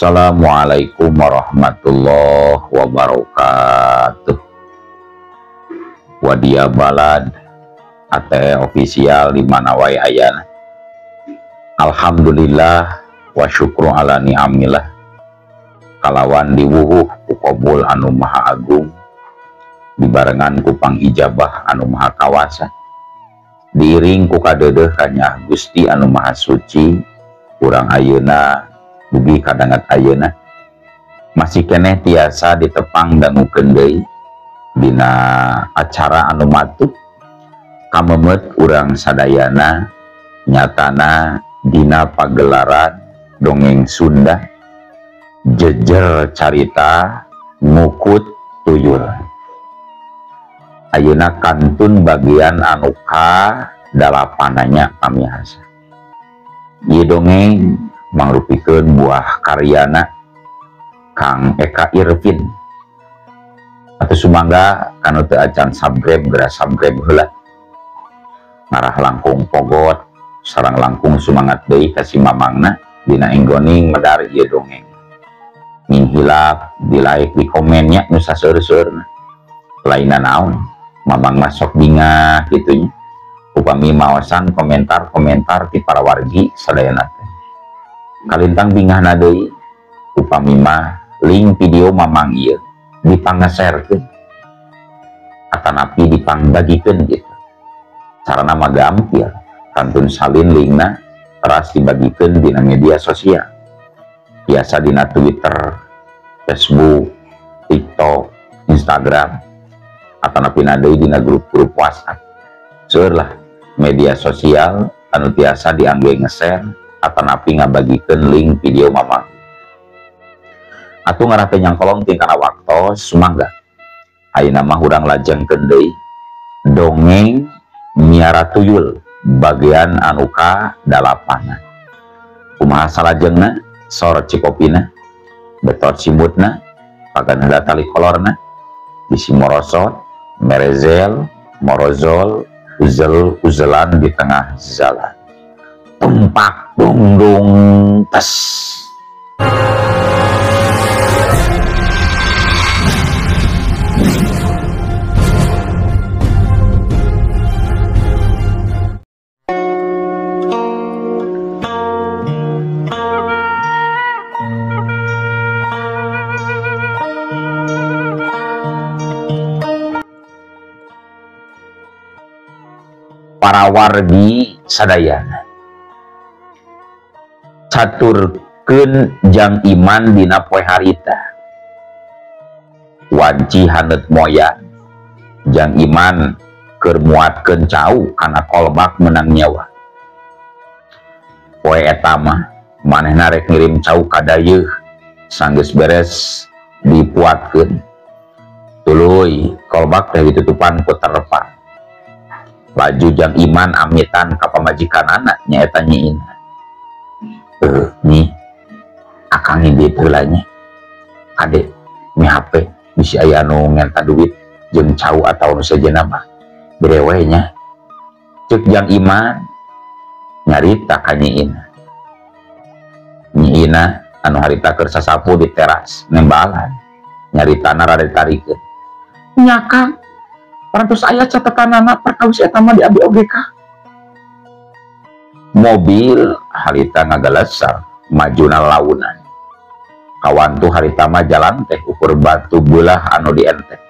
Assalamualaikum warahmatullahi wabarakatuh. Wadia balad ate ofisial di mana wae ayana. Alhamdulillah wa syukru ala ni'amillah. Kalawan diwuhuh ku qabul anu maha agung, dibarengan ku pangijabah anu maha kawasa, diiring ku kadeudeuh kanya Gusti anu maha suci. Urang ayeuna dugi kadangat ayeuna masih keneh tiasa ditepang dangukeun deui dina acara anu matuh kamemet urang sadayana, nyatana dina pagelaran dongeng Sunda jejer carita ngukut tuyul. Ayeuna kantun bagian anu ka-8 pamihasa. Ieu dongeng mangrupikeun buah karyana Kang Eka Irvin. Atuh sumangga kanu teu acan subscribe geura subscribe heula. Ngarah langkung pogot sareng langkung sumangat deui ka si mamangna dina enggoning medar ieu dongeng. Ngin hilap di like di komennya nu saseur-seurna. Lainna naon, mamang masok bingah kitunya. Upami maosan komentar-komentar ti para wargi sadayana teh. Kalintang bingahna deui upami mah link video mamang ieu dipanggeserkeun atanapi dipangbagikeun gitu. Carana mah gampil, kantun salin linkna teras dibagikeun dina media sosial. Biasa dina Twitter, Facebook, TikTok, Instagram, atanapi deui dina grup-grup WhatsApp. Seueur lah media sosial anu tiasa diangge nge-share atanapi ngabagikeun link video mamang. Atuh ngarah teh nyangkolong tingkana waktos sumangga. Ayeuna mah urang lajengkeun deui dongeng Miara Tuyul bagian anu ka-8. Kumaha salajengna sor cikopina, betot simutna, pagan heula tali kolorna, bisi morosot, merezel, morozol, uzel-uzelan di tengah jalan. Tumpak dung tes. Para wargi sadayana caturkeun jang iman dina poe harita, wanci haneut moyan jang iman keur muatkeun cau kana kolbak menang nyawa. Poe eta mah manehna rek ngirim cau ka dayeuh sanggeus beres dipuatkeun, tuluy kolbak teh ditutupan ku terpal. Laju jang iman amitan ka pamajikanana nyaeta nyiina. Nih akang hidit heula nya. Kade mi HP bisi aya anu ngenta duit jeung cau atawa nu sejenna mah. Bere we nya. Ceuk jang iman nyarita ka nyiina. Nyiina anu harita keur sasapu di teras nembalan. Nyaritana rada ditarikeun. Nya Kang, parantos aya catetanana perkawis eta mah di abdi oge ka. Mobil harita ngagalesar majuna launan. Kawan tuh harita mah jalan teh ukur batu beulah anu dienteng.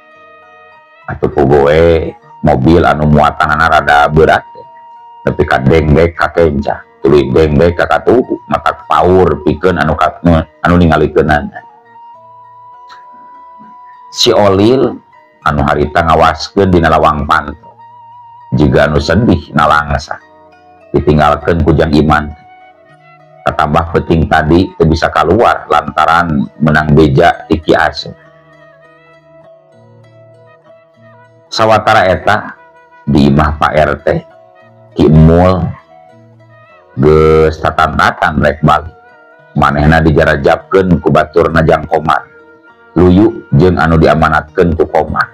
Atuh pugoe mobil anu muatanana rada berat teh. Nepi ka dengbek ka kenca, tuluy dengbek ka katuhu matak paur pikeun anu ningalikeunana. Si Olil anu harita ngawaskeun dina lawang panto jiga anu sedih nalangsa ditinggalkeun ku jang iman. Katambah peuting tadi teu bisa kaluar lantaran menang beja ti Ki Asep. Sawatara eta di imah Pak RT Ki Mul geus tatan-tatan rek balik. Manehna dijarajabkeun ku baturna Jang Komar, luyu jeung anu diamanatkeun ku Komar.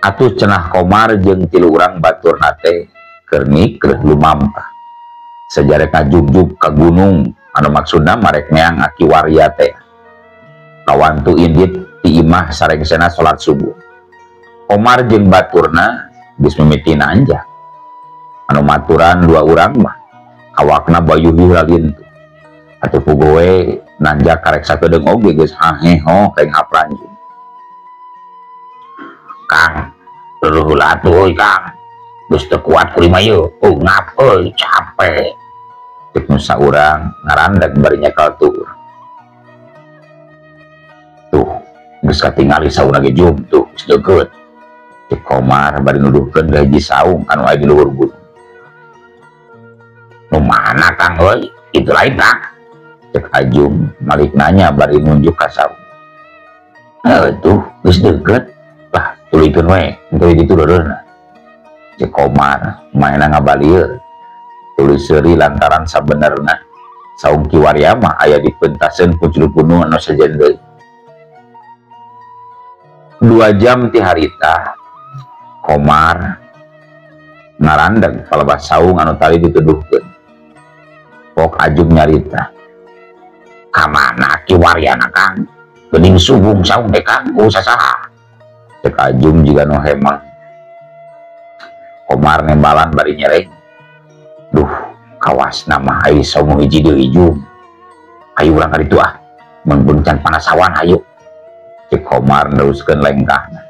Atuh cenah Komar jeung 3 urang baturna teh keur ngikreuh lumampah. Sajarek ngajugjug ka gunung anu maksudna marek neang aki waria teh kawantu indit ti imah sarengsena salat subuh. Komar jeung baturna geus mimiti nanjak. Anu maturan dua urang mah awakna bayuh lalintu. Atuh pugowe nanjak karek sakedeung oge geus haheho keng apranjing. Kang, luluh heula atuh euy Kang. Geus teu kuat kuring mah yeuh. Ngap euy, capek. Cek nu saurang ngarandeg bari nyekal tuh. Tuh, geus katingali saung lagi jum tuh, geus deukeut. Cek Komar bari nuduhkeun ka hiji saung anu aya di luhur gunung. Nu mana Kang euy? Itu lain Kang. Cek Ajum malik nanya bari nunjuk ka saung. Tuh, geus deukeut. Lah, tulikeun we, engke ditu dodeurna. Cek Komar maena ngabalieur. Tulis seuri lantaran sabenerna saung kiwaria mah aya dipentaseun ku juru kuno anu sajen deui. 2 jam ti harita Komar ngarandeg palebas saung anu tadi dituduhkeun. Pok Ajum nyarita. Kamana kiwariana Kang? Geuning subung saung teh Kang, ku sasaha? Cek Ajum jiga nu hemang. Komar nembalan bari nyereng. Duh, kawas nama ai saung hiji deui Jum. Ayo urang ka ditu ah. Mun beuncan panasawan ayo. Cek Komar neruskeun lengkahna.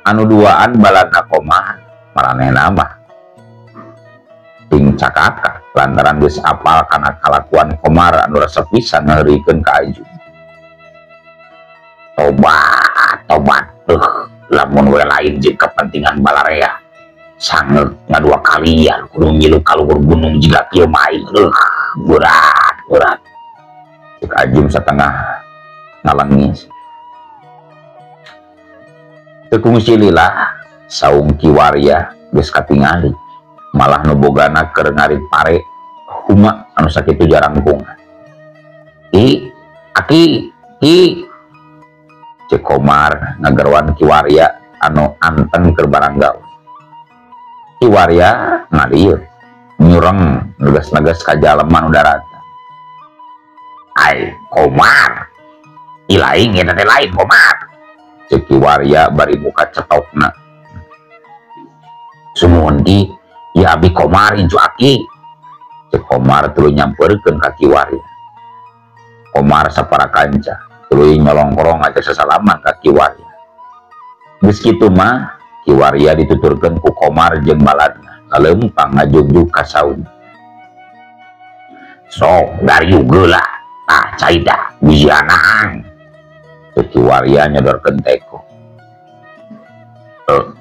Anu duaan baladna Komar maranehna mah ting cakaka lantaran geus apal kana kalakuan Komar anu resep pisan ngeurikeun ka Ajum. Tobat lamun we lain jeung kepentingan balarea sangeuk ngadua kalian kudu ngilu ka luhur gunung jiga kieu mah berat. Cek Ajum satengah ngalengis. Teu kungsi lila saung kiwaria geus katingali malah nu bogana keur ngarit pare huma anu sakitu jarangkungan. Aki Cek Komar ngagarwan kiwaria anu anteng keur barang gawe. Kiwaria ngalieur nyureng negas-negas ka jaleman udarata. Ai Komar, ilaing eta teh lain Komar. Cek kiwaria bari muka cetokna. Sumuhun ki, ya abi Komar incu aki. Cek Komar tuluy nyampeurkeun ka kiwaria. Komar sapara kanca tuluy nyolongkrong aja sasalaman ka kiwaria. Geus kitu mah kiwaria dituturkeun ku Komar jeung baladna kaleumpang ngajugjug ka saung. Sok darieu geula tah caida biji anang. Kiwaria nyodorkeun teko.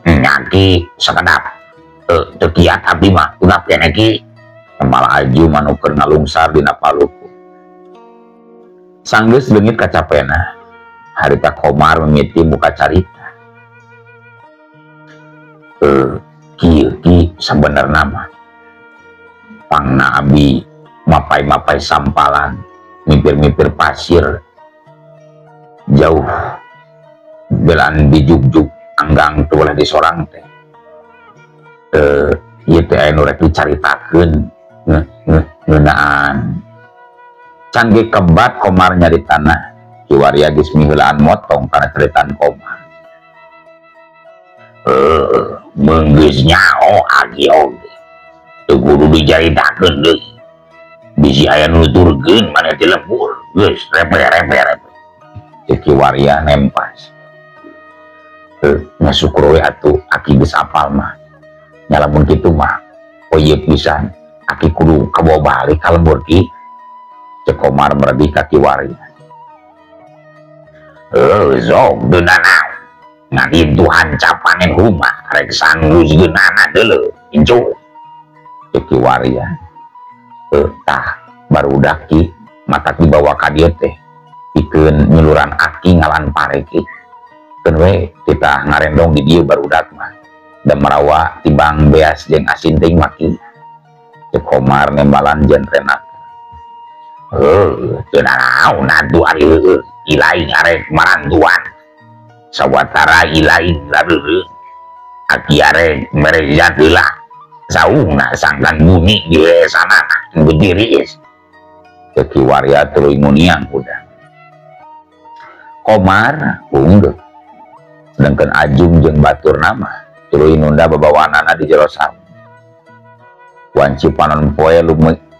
Nyaki sakedap. Teu kiat abdi mah ungap keneh ki. Temal Ajum anu keur ngalungsar dina paluku. Sanggeus leungit kacapena, harita Komar mimiti muka carita. Kieu ki sabenerna mah pangna abi mapai-mapai sampalan, mipir-mipir pasir, jauh belan dijugjug anggang teu ulah disorang teh. Ieu teh aya nu rek dicaritakeun ngeunaan. Can ge kebat Komar nyaritana, kiwaria geus miheulaan motong kana caritan Komar. Menggeus nyao agi oge. Teu kudu dicaritakeun deui. Bisi aya nu nuturkeun maneh teh lembur, geus repe. Kiwaria nempas. Ngasukur we atuh aki geus apal mah. Nya lamun kitu mah oye pisan aki kudu kabawa balik ka lembur ki. Cek Komar meredih ka kiwaria. Sok deunana ngan itu hancapanen huma rek sangus geunana deuleu incu. Cek kiwaria. Tah barudak ki matak dibawa ka dieu teh pikeun nyuluran aki ngalan pare ki. Keun we kita ngarendong di dieu barudak mah. Da marawa tibang beas jeung asin teuing maki. Cek Komar nembalan jentrena. Teu naon atuh ari ilaing arek marantuan. Sawatara ilaing lareureun. Aki arek merejat heula saungna sangkan bumi di sanana beudiris. cek kiwarya tuluy nguniang udah. Komar unggah sedangkan Ajum jeung batur nama tuluy nunda babawanana di jero sawah. Wanci panon poe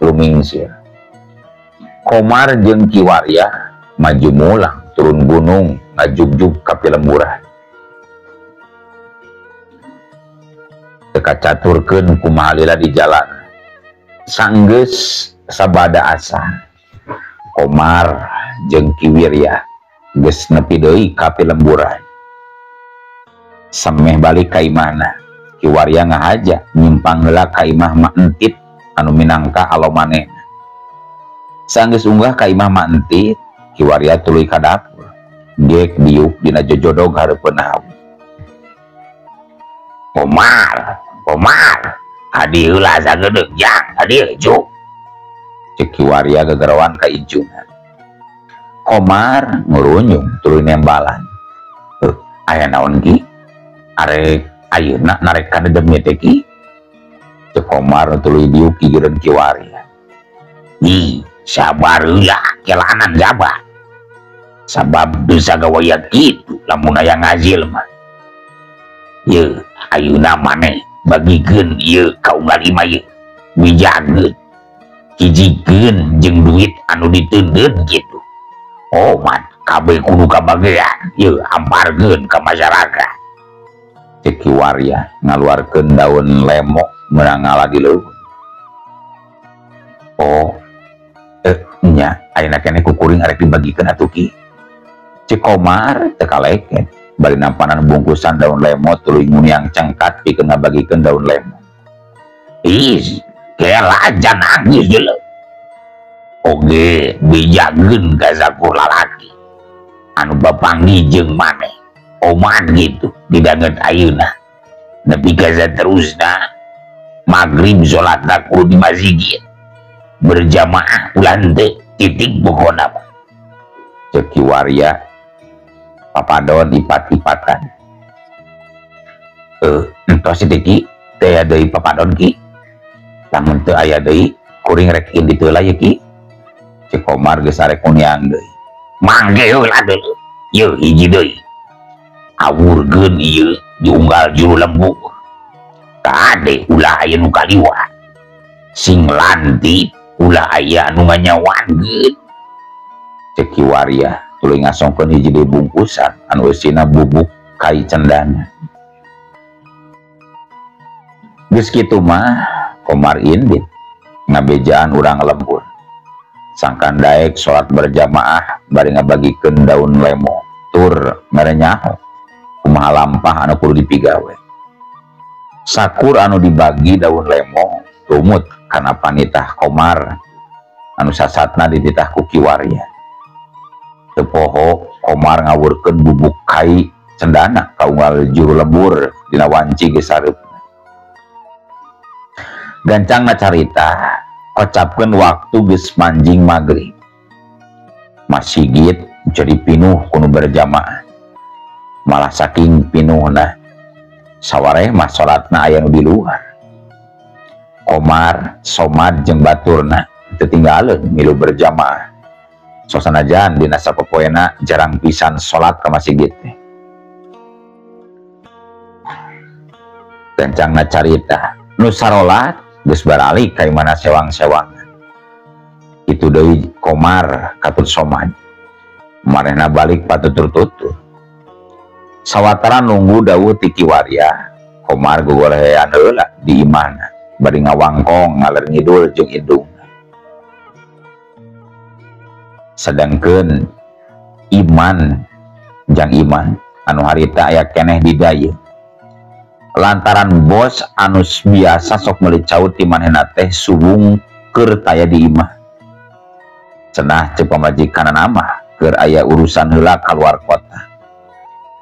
lumingsir. Komar jeung kiwarya maju mulang turun gunung ngajugjug ka Pilemburan. Teka caturkeun kumaha lila di jalan. Sanggeus sabada asar. Komar jeung Kiwirya geus nepi deui ka Pilemburan. Sameh balik ka imahna. Kiwarya ngahaja nyimpang heula ka imah Mak Entit anu minangka alo manehna. Sanggeus unggah ka imah Mak Entit, Kiwarya tuluy ka dapur. Gek diuk dina jojodog hareupeun hawu. Komar, adi heula sagedeg jang, adi juk. Cek Kiwarya gegerawan ka ijungan. Komar ngurunyung tuluy nembalan. Aya naon ki? Arek ayeuna narek ka dedem teh ki. Cek Komar tuluy diuk gigireun Kiwarya. Ih, sabar heula, kelanan gabah. Sabab dosa gawaya kitu lamun aya ngazil mah. Ye, ayeuna maneh bagikeun ieu kaunggal imah ieu. Wijageun. Hijikeun jeung duit anu diteundeun kitu. Oh man, kabeh kudu kabagean. Ye, amparkeun ka masyarakat. Cek Kiwarya ngaluarkeun daun lemok meunang ngala di leuweung. Oh, nya ayeuna keneh kukuring arek dibagikeun atuh ki. Cek Komar teu kaleket bari nampanan bungkusan daun lemon tuluy nguniang cengkat pikeun ngabagikeun daun lemon. Ih, kela aja nangis deuleu. Oge bijageun ka sakur lalaki anu bapanggi jeung maneh. Oman gitu didanget ayeuna. Nepi ka saterusna magrib salatna kudu di masjid. Berjamaah ulah teu titik pokona. Cek Kiwarya papadon ipat-ipatan. Entos teh ki teu aya deui papadon ki. Lamun teu aya deui kuring rek indi teu lah ye ki. Cek Komar geus arek nguniang deui. Mangge heula deuleu. Ye hiji deui. Awurkeun ieu diunggal juru lembur. Kade ulah aya nu kaliwat. Sing lanti ulah aya anu nganyawankeun. Cek Kiwarya tuluy ngasongkeun hiji deui bungkusan anu eusina bubuk kai cendana. Geus kitu mah Komar indit ngabejaan urang lembur. Sangkan daek salat berjamaah bari ngabagikeun daun lemo tur mere nyaho kumaha lampah anu kudu dipigawe. Sakur anu dibagi daun lemo tumut kana panitah Komar anu sasatna dititah ku Kiwarya. Teu poho Komar ngawurkeun bubuk kai cendana kaunggal juru lembur dina wanci geus sareupna. Gancangna carita kocapkeun waktu geus manjing magrib. Masjid jadi pinuh kudu berjamaah. Malah saking pinuhna sawareh mah salatna aya nu di luar. Komar, Somad jeung baturna teu tinggaleun milu berjamaah. Sosanajan dina sapopoena jarang pisan salat ka masjid teh. Gancangna carita nu sarolat geus baralik ka imana sewang-sewangan. Itu deui Komar katut Somad. Marehna balik patutur-tutur. Sawatara nunggu dawuh ti Kiwarya, Komar gogolehean heula di imahna bari ngawangkong ngaler ngidul jeung indungna. Sedangkeun Iman anu harita aya keneh di dayeung. Lantaran bos anu biasa sok meuli caut ti manehna teh subung keur taya di imah. Cenah ceuk pamajikanna mah keur aya urusan heula ka luar kota.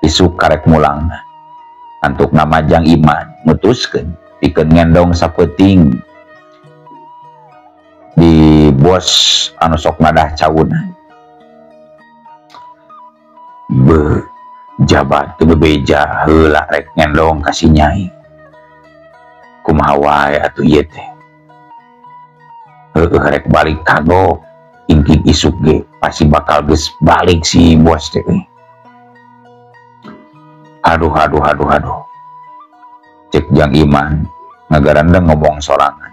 Isuk karek mulang antuk namajang Iman mutuskeun pikeun ngendong sapeuting di bos anu sok ngadah cawuna. Jabat teu bebeja heula rek ngendong ka si Nyai. Kumaha wae atuh ieu teh. Heueuh rek balik kagok ingking isuk ge pasti bakal geus balik si bos teh. Aduh, cek Jang Iman ngagarandeng ngomong sorangan.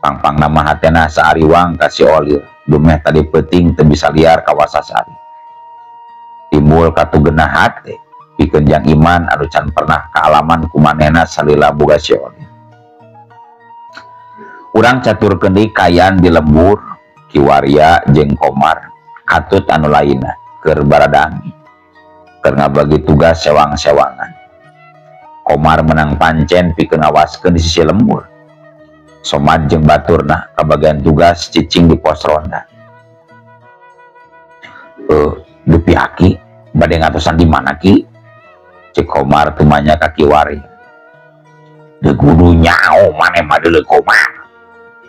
Pangpang nama hatena saariwang kasih Olil dumeh tadi peting teu bisa liar kawasasari. Timbul katugenah hate pikeun Jang Iman anu can pernah kaalaman kumanehna salila boga si Olil. Urang caturkeun deui kayaan di lembur Ki Warya jeung Komar katut anu lainna keur baradangi keur ngabagi tugas sewang-sewangan. Komar menang pancen pikeun ngawaskeun di sisi lembur. Somad jeung baturna kabagian tugas cicing di pos ronda. Dupi Aki bade ngatosan di mana Ki? Cek Komar tumanya ka Ki Warya. Deuk kudu nyao maneh mah deuleu Komar.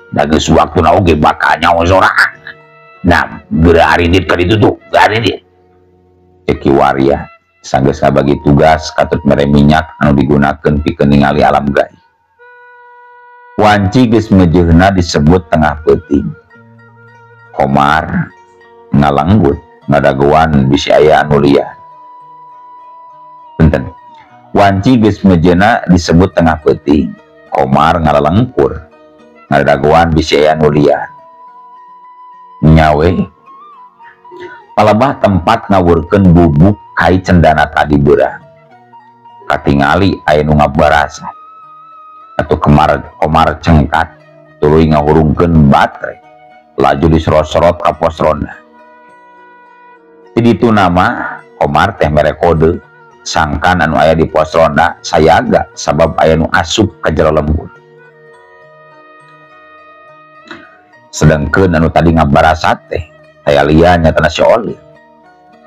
Da geus waktuna oge bakal nyao sorangan. Nah, geura haridit ka ditu tuh, haridit. Cek Ki Warya sanggeus ngabagi tugas katut mere minyak anu digunakeun pikeun ningali alam gaib. Wanci geus mejeuna disebut tengah peuting. Komar ngalanggut ngadaguan bisi aya anu liar. Punten. Wanci geus mejeuna disebut tengah peuting. Komar ngalalengkur ngadaguan bisi aya anu liar. Nyawe palebah tempat ngawurkeun bubuk kai cendana tadi beurang. Katingali aya nu ngabarasa. Atuh Komar cengkat tuluy ngahurungkeun batere laju diserot-serot ka pos ronda. Di ditu nama Komar teh mere kode sangkan anu aya di pos ronda sayaga sabab aya nu asup ka jero lembur. Sedengkeun anu tadi ngabarasa teh aya liar nyatana si Olil.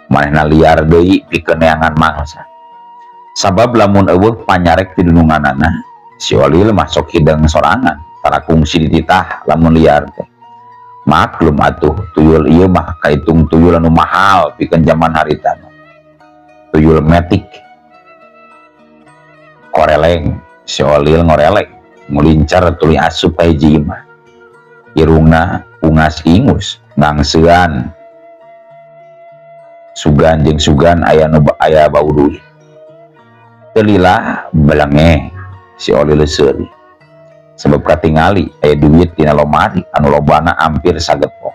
Manehna liar deui pikeun neangan mangsa. Sabab lamun eueuh panyarek ti dununganana, si Olil masuk hideng sorangan tara kungsi dititah lamun liar teh. Maklum atuh tuyul ieu mah kahitung tuyul anu mahal pikeun zaman harita. Tuyul metik. Koreleng, si Olil ngoreleng, ngulincar tuluy asup ka hiji imah. Irungna ungas ingus ngangseuan sugan jeung sugan aya bau duit. Teu lila belenge si Olil seuri sebab katingali aya duit dina lomari anu lobana hampir sagepok.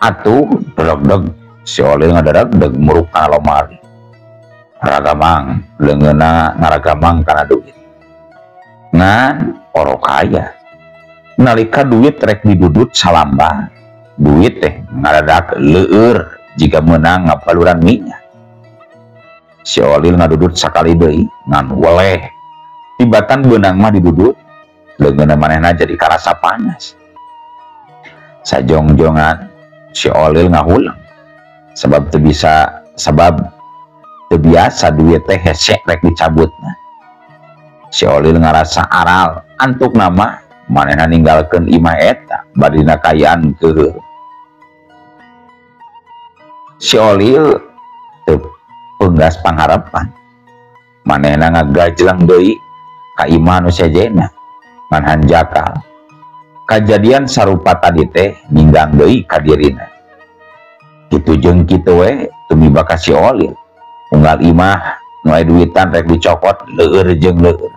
Atuh deg si Olil ngadaregdeg muruk kana lomari. Ragamang leungeunna ngaragamang kana duit. Ngan oro kaya. Nalika duit rek didudut salamba, duit teh ngaradak leueur jika menang ngapaluran minyak. Si Olil ngadudut sakali deui ngan weleh. Tibatan beunang mah didudut, leungeunna manehna jadi karasa panas. Sajongjongan si Olil ngahulang sebab teu biasa duit teh hese rek dicabutna. Si Olil ngarasa aral antuk nama manehna ninggalkeun imah eta badina kayaan keuheur. Si Olil teu peunggas pangharapan. Manehna ngagajlang deui ka imah anu sejena ngan hanjakal. Kajadian sarupa tadi teh ninggang deui ka dirina. Kitu jeung kitu we tumiba ka si Olil. Unggal imah nu aya duitan rek dicokot leueur jeung leueur.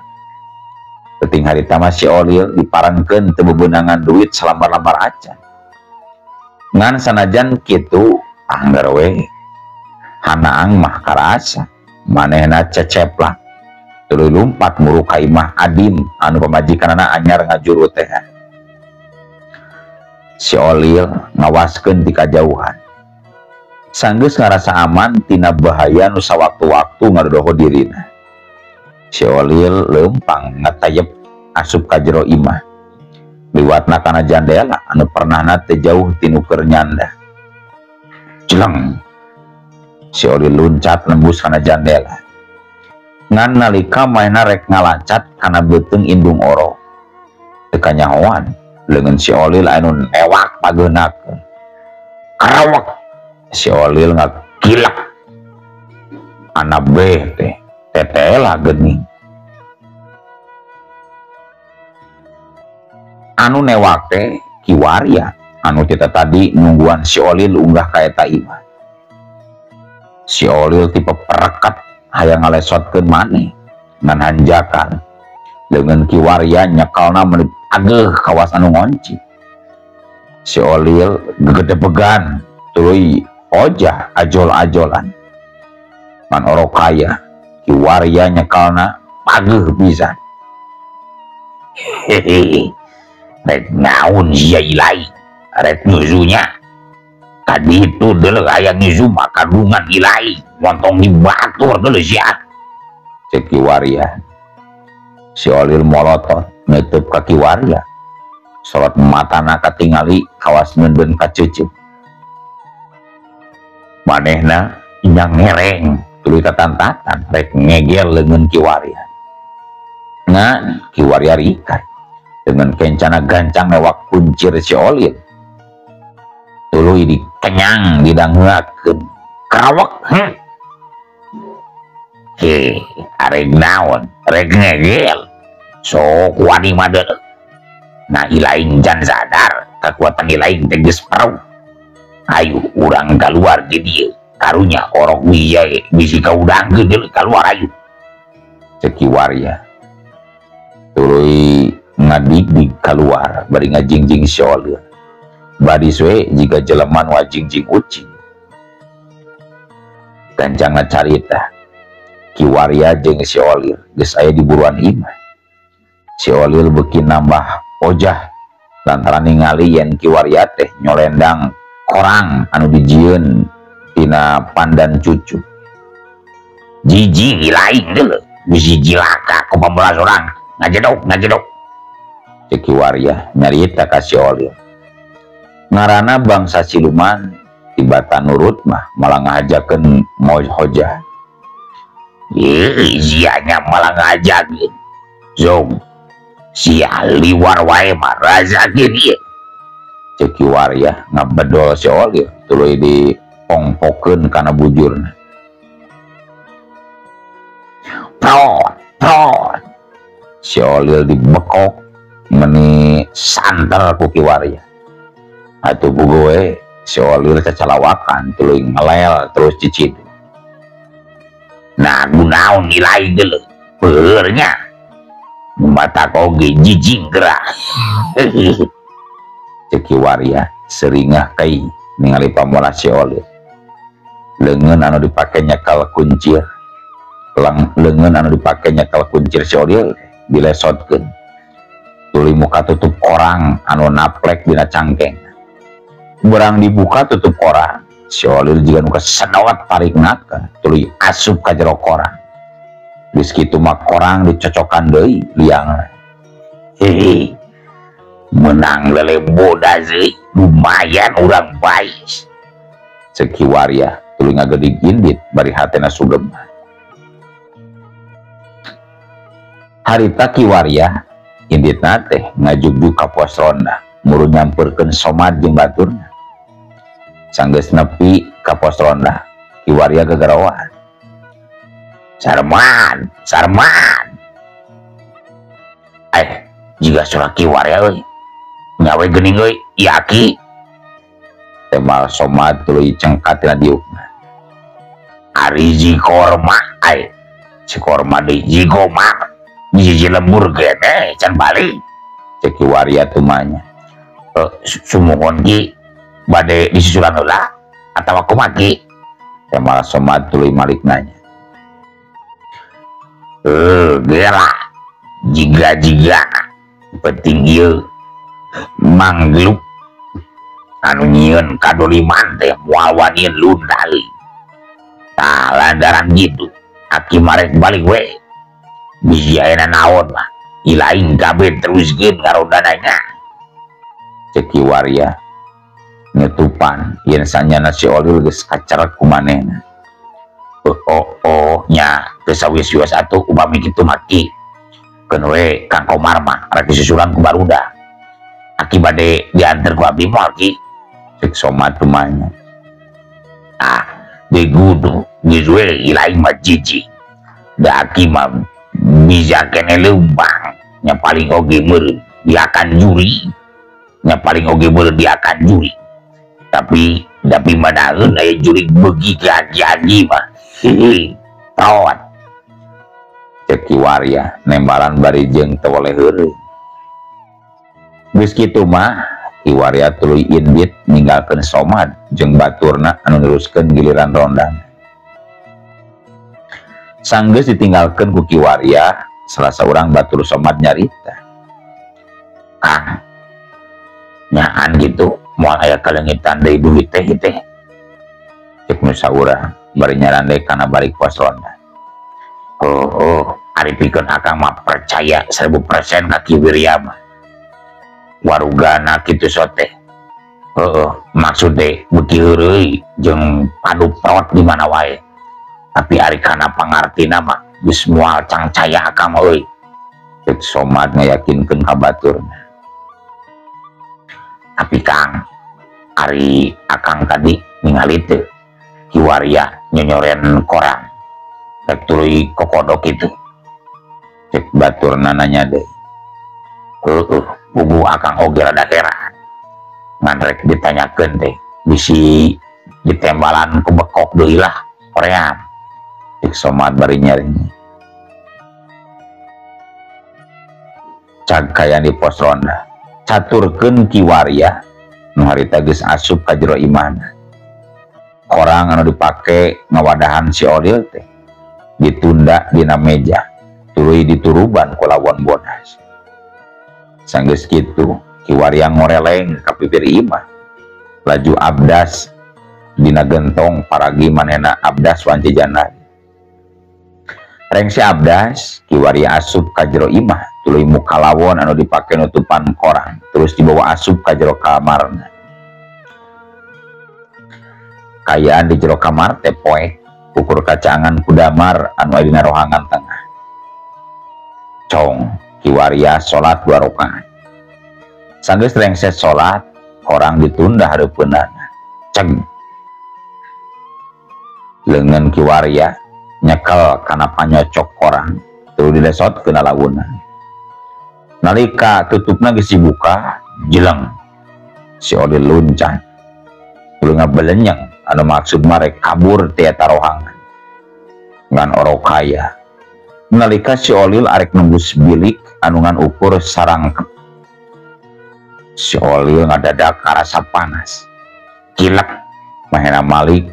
Penting harita mah si Olil diparangkeun teu bebeunangan duit salambar-lambar acan. Ngan sanajan kitu anggar we hanaang mah karasa manehna ceceplak tuluy lumpat muru ka imah Adim anu pamajikanana anyar ngajuru teh. Si Olil ngawaskeun ti kajauhan. Sanggeus ngarasa aman tina bahaya nu sawaktu-waktu ngadodoho dirina. Si Olil leumpang ngatayep asup ka jero imah. Liwatna kana jandela anu pernahna teu jauh ti nu keur nyanda. Jeleng. Si Olil luncat nembus kana jandela. Ngan nalika manehna rek ngalancat kana beuteung indung oro. Teu kanyahoan leungeun si Olil anu newak pageunakeun. Karawak. Si Olil ngagilak. Ana beh teh tetela geuning. Anu newak teh Ki Warya anu kita tadi nungguan si Olil unggah kaeta imah. Si Olil tipe perekat hayang ngalesotkeun maneh ngan hanjakan dengan kiwarya nyekalna menit ageuh kawas anu ngonci. Si Olil gegedebegan tuluy ojah ajol-ajolan man orokaya kiwarya nyekalna pageuh pisan. Hehehe, rek naon sia Ilai, rek nyusunya tadi itu dulu ayang nyusu makadungan Ilai montong di batur dulu sia cek kiwarya. Si Olil molotot nutup kaki warya sorot matana katingali kawas ngeundeun ka cucup manehna inyang ngereng tuluy tatantatan rek ngegel leungeun kiwarya. Ngan kiwarya rikat dengan kencana gancang lewat kuncir si Olil tuluy dikenyang didangeuakeun kawak. Arek naon rek ngegel sok wani mah deuleuh. Nah Ilaing jan sadar kekuatan Ilaing teh geus parau. Ayo urang keluar di dieu karunya orok wiya bisi kaudangkeun deuleuh kaluar ayo cek kiwarya. Tuluy ngadig-dig keluar bari ngajingjing si Olil badi sue jika jeleman wajingjing ucing. Gancangna carita kiwarya jeung si Olil geus aya di buruan imah. Si Olil beuki nambah ojah lantaran ningali yen kiwarya teh nyolendang korang anu dijieun tina pandan cucu. Jiji Ilaing deuleuh bisi jilaka ku 15 orang ngajedok cek kiwarya nyarita ka si Olil. Ngaranna bangsa siluman tibatan nurut mah malah ngahajakeun moal hojah. Sianya malah ngajakeun zong sia liwar wae mah razakeun ieu cek kiwarya ngabedol si Olil tuluy dipongpokeun kana bujurna. Prot si Olil dibekok meni santel ku kiwarya. Atuh bugoe si Olil cacalawakan tuluy ngelel terus cicit. Nah gunaon Ilai deuleuh beurnya mata koge jijing gerah. Cek kiwarya seringah kai ningali pamola si Olil. Leungeun anu dipake nyekal kuncir leungeun anu dipake nyekal kuncir si Olil dilesotkeun tuluy muka tutup orang anu naplek dina cangkeng. Berang dibuka tutup orang si Olil juga nu kesenowat parigna tuluy asup ka jero korang. Geus kitu mah korang dicocokan deui liangna. Hehe, menang lele boda deui lumayan urang bais cek kiwarya tuluy ngageudig indit bari hatena sugem. Harita kiwarya inditna teh ngajugjuk ka pos ronda muru nyampeurkeun somad jeung baturna. Sanggeus nepi ka pos ronda kiwarya gegarawan. Sarman jika surah kiwarya euy ngawe geuning euy yaki temal somad tuluy cengkat tina diukna. Ari jikorma si korma deui jigoma biji lembur gede can balik cek kiwarya teu manya. Sumuhun ki bade disusuran heula atawa kumaha ki temal somad tuluy malik nanya. Gela jiga penting ieu mangluk anu nyieun kadoliman teh moal wanieun lunda euy. Tah lantaran gitu aki marek balik we bisi ayeuna naon mah Ilaing kabeh teruskeun ngarodananya cek kiwarya ngetupan yen sanyana si Olil geus kacerek ku manehna. Nya teu sawios-wios atuh upami kitu maki keun we Kang Komar mah rek disusuran ku barudak aki bade dianter ku abdi moal ki cek somad tumanya. Di gudu geus we Ilaing mah jijik da aki mah bisa kene leumbang nya paling oge meureun diakan juri nya paling oge berdiakan juri tapi manaeun aya juri beugi haji mah hihi tawat cek Kiwarya nembalan bari jeung teu oleh heureung geus kitu mah Kiwarya tuluy indit ninggalkeun Somad jeung baturna anu neruskeun giliran rondan sanggeus ditinggalkeun ku Kiwarya salah seorang batur Somad nyarita Kang nyaan gitu moal aya kalengitan deui duit teh cek nu saurang bari nyarande kana balik pos ronda ari pikeun akang mah percaya 1000% ka Kiwirya mah warugana kitu sote maksud teh beuki heureuy jeung padup tawat di mana wae tapi ari kana pangartina mah geus moal cangcaya akang mah euy cek Somad ngayakinkeun ka baturna tapi Kang ari akang tadi ningali teu Kiwarya nyonyoren korang rek tuluy kokodok itu cek baturna nanya deui bubu akang oge rada heran ngan rek ditanyakeun teh bisi ditembalan ku bekok deui lah hoream cek Somad bari nyaring cag kayan di pos ronda caturkeun Kiwarya nu harita geus asup ka jero imahna korang anu dipake ngawadahan si Odil teh ditunda dina meja tuluy dituruban ku lawon bodas sanggeus kitu Kiwarya ngoreleng ka pipir imah laju abdas dina gentong paragi manehna abdas wancejana reng si abdas Kiwarya asup ka jero imah tuluy muka lawon anu dipake nutupan korang terus dibawa asup ka jero kamarna kayaan di jero kamar teh poek ukur kacangan ku damar anu aya dina rohangan tengah cong Kiwarya salat 2 rakaat sanggeus rengset salat korang ditunda hareupeunana ceg leungeun Kiwarya nyekel kana panyocok korang tuluy dilesotkeun lawunna nalika tutupna geus dibuka jeleng si Odil luncan tuluy ngabelenyeng anu maksud marek kabur ti eta rohangan ngan orokaya nalika si Olil arek nembus bilik anu ngan ukur sarangkep si Olil ngadadak karasa panas kilek mahena malik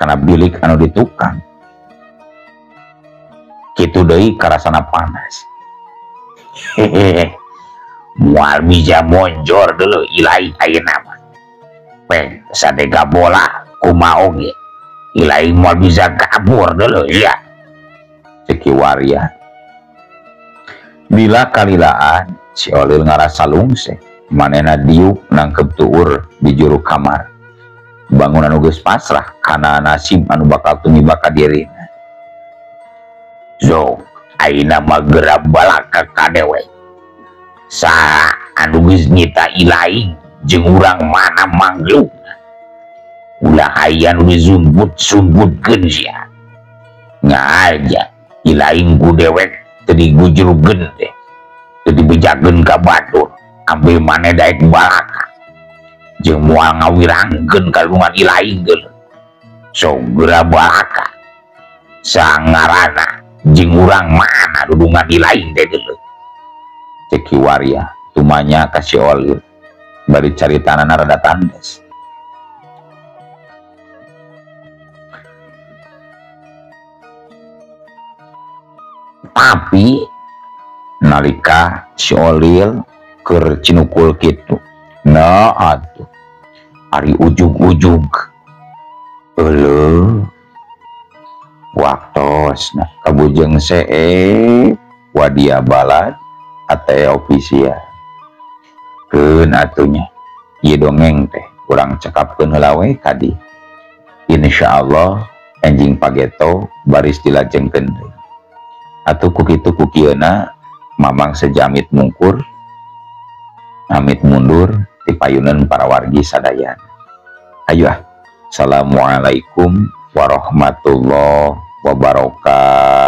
kana bilik anu ditukang kitu deui karasana panas hehehe moal bija monjor dulu ilai ayeuna mah peng sadega bola kumaha oge ilai moal bisa kabur dulu ya cek Kiwarya bila kalilaan si Olil ngarasa lungseh manehna diuk nangkep tuur di juru kamar bangunan anu geus pasrah kana nasib anu bakal tumiba ka dirina zo ayeuna mah geura balaka kadewe sa anu geus nyita ilaing jeung urang mana mangluk ulah aya nu disumbut-sumbutkeun sia ngaja ilaing ku dewek teu digujurkeun teh teu dibejakeun ka batur ambil maneh daek balaka jeung moal ngawirangkeun kalungan ilaing geuleuh sok geura balaka sangarana jeung urang mana dudungan ilaing teh geuleuh cek Kiwarya tumanya ka si Olil bari caritanana rada tandes tapi nalika si Olil keur cinukul kitu nah atuh ari ujug-ujug euleuh waktosna kabujeng see wadia balad ate ofisial keun atunya ieu dongeng teh urang cekapkeun heula we kadi insyaallah enjing pageto baris dilajengkeun deui atuh ku kitu ku kieuna mamang sejamit mungkur amit mundur ti payunan para wargi sadayan ayo assalamualaikum warahmatullahi wabarakatuh.